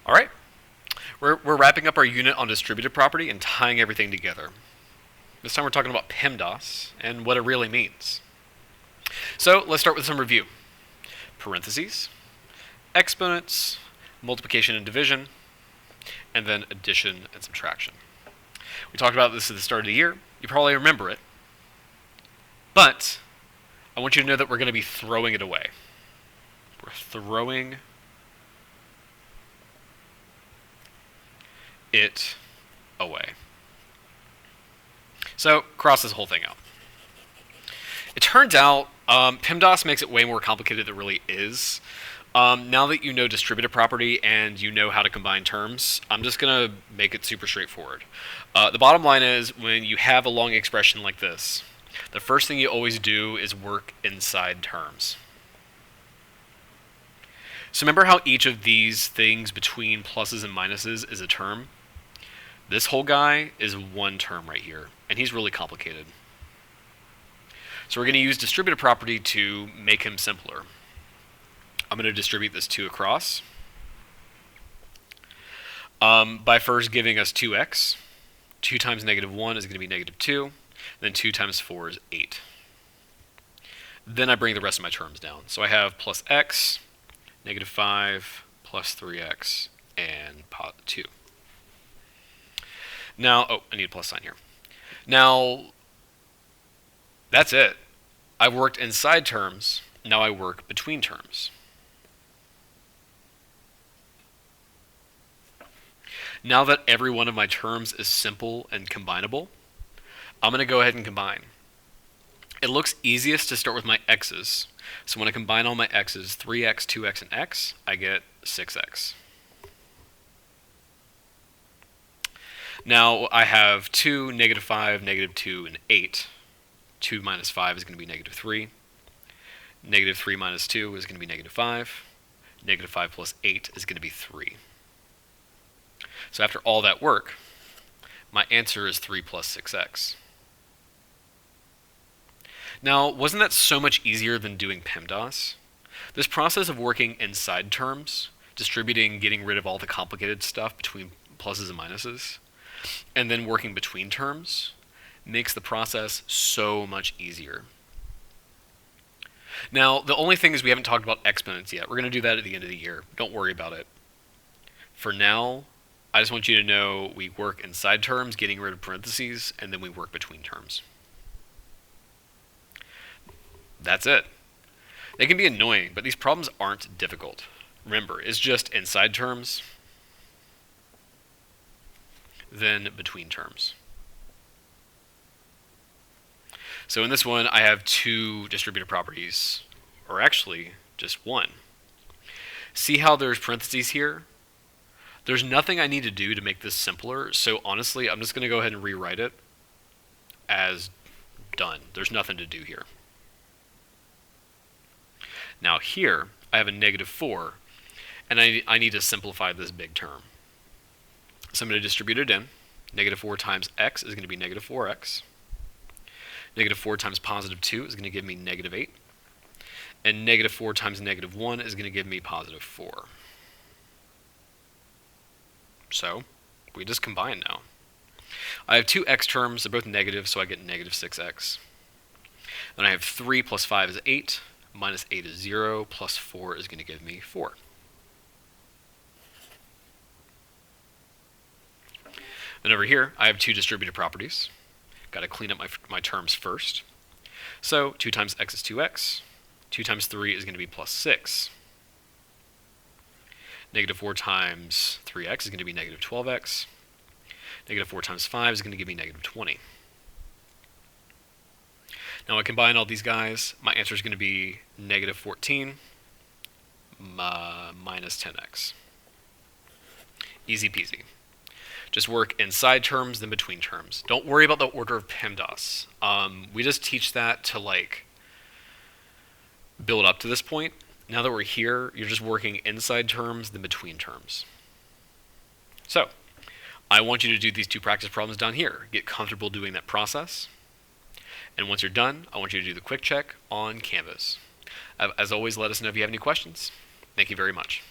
All right, we're wrapping up our unit on distributed property and tying everything together. This time we're talking about PEMDAS and what it really means. So let's start with some review. Parentheses, exponents, multiplication and division, and then addition and subtraction. We talked about this at the start of the year. You probably remember it. But I want you to know that we're going to be throwing it away. We're throwing it away. So cross this whole thing out. It turns out PEMDAS makes it way more complicated than it really is. Now that you know distributive property and you know how to combine terms, I'm just going to make it super straightforward. The bottom line is when you have a long expression like this, the first thing you always do is work inside terms. So remember how each of these things between pluses and minuses is a term? This whole guy is one term right here, and he's really complicated. So we're going to use distributive property to make him simpler. I'm going to distribute this 2 across by first giving us 2x. 2 times negative 1 is going to be negative 2. Then 2 times 4 is 8. Then I bring the rest of my terms down. So I have plus x, negative 5, plus 3x, and 2. Now, I need a plus sign here. Now, that's it. I've worked inside terms. Now I work between terms. Now that every one of my terms is simple and combinable, I'm going to go ahead and combine. It looks easiest to start with my x's. So when I combine all my x's, 3x, 2x, and x, I get 6x. Now I have 2, negative 5, negative 2, and 8. 2 minus 5 is going to be negative 3. Negative 3 minus 2 is going to be negative 5. Negative 5 plus 8 is going to be 3. So after all that work, my answer is 3 plus 6x. Now, wasn't that so much easier than doing PEMDAS? This process of working inside terms, distributing, getting rid of all the complicated stuff between pluses and minuses, and then working between terms, makes the process so much easier. Now, the only thing is we haven't talked about exponents yet. We're going to do that at the end of the year. Don't worry about it. For now, I just want you to know we work inside terms, getting rid of parentheses, and then we work between terms. That's it. They can be annoying, but these problems aren't difficult. Remember, it's just inside terms, then between terms. So in this one, I have 2 distributive properties, or actually just 1. See how there's parentheses here? There's nothing I need to do to make this simpler, so honestly, I'm just going to go ahead and rewrite it as done. There's nothing to do here. Now here, I have a negative 4, and I need to simplify this big term. So I'm going to distribute it in. Negative 4 times x is going to be negative 4x. Negative 4 times positive 2 is going to give me negative 8. And negative 4 times negative 1 is going to give me positive 4. So we just combine now. I have 2 x terms. They're both negative, so I get negative 6x. Then I have 3 plus 5 is 8. Minus 8 is 0. Plus 4 is going to give me 4. And over here, I have 2 distributive properties. Got to clean up my terms first. So 2 times x is 2x. 2 times 3 is going to be plus 6. Negative 4 times 3x is going to be negative 12x. Negative 4 times 5 is going to give me negative 20. Now I combine all these guys. My answer is going to be negative 14 minus 10x. Easy peasy. Just work inside terms, then between terms. Don't worry about the order of PEMDAS. We just teach that to build up to this point. Now that we're here, you're just working inside terms, then between terms. So, I want you to do these 2 practice problems down here. Get comfortable doing that process. And once you're done, I want you to do the quick check on Canvas. As always, let us know if you have any questions. Thank you very much.